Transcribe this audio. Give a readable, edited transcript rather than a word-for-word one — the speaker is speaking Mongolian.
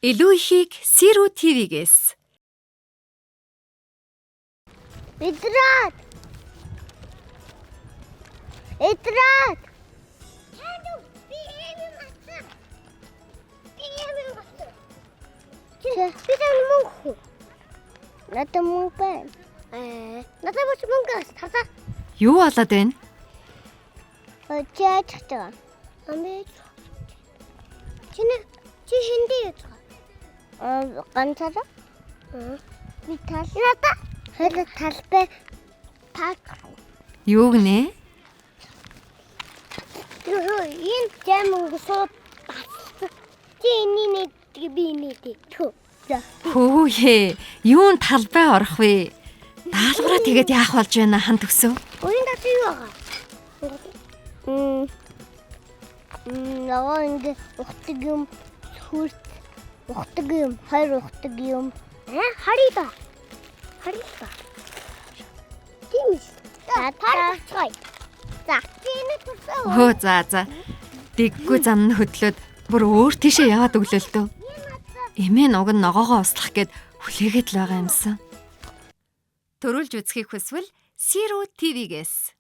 Илүү ихийг Сиро ТV-гээс. Эдраад. Би юм атсан. Би мөнгө. Надад мөнгө байна. Надад мөнгө тасаа. Юу болоод байна? Чаач чаа. Амээ. Чи хинди яж байгаа. Ганцаараа? Би тал. Надаа. Хэрэв талбай таг. Юу гинэ? Энэ жамг сууд бассан. Чи энийг би нэг түү. Хөөе. Юун талбай орох вэ? Даалгавраа тэгээд яах болж байна хан төсөө? Уян дат юу байгаа? Нөгөө ингэ ухдаг юм, хүрт ухдаг юм, хоёр ухдаг юм. Харida. Тийм ээ. Харицгай. За, чиний төсөө. Өө за. Дэггүй зам нь хөдлөөд бүр өөр тийшээ яваад өглөө л дөө. Эмээ нуг нь ногоогоо услах гээд хүлээгээд л байгаа юмсан. Төрүүлж үзхийг хүсвэл Сиро ТV-гээс.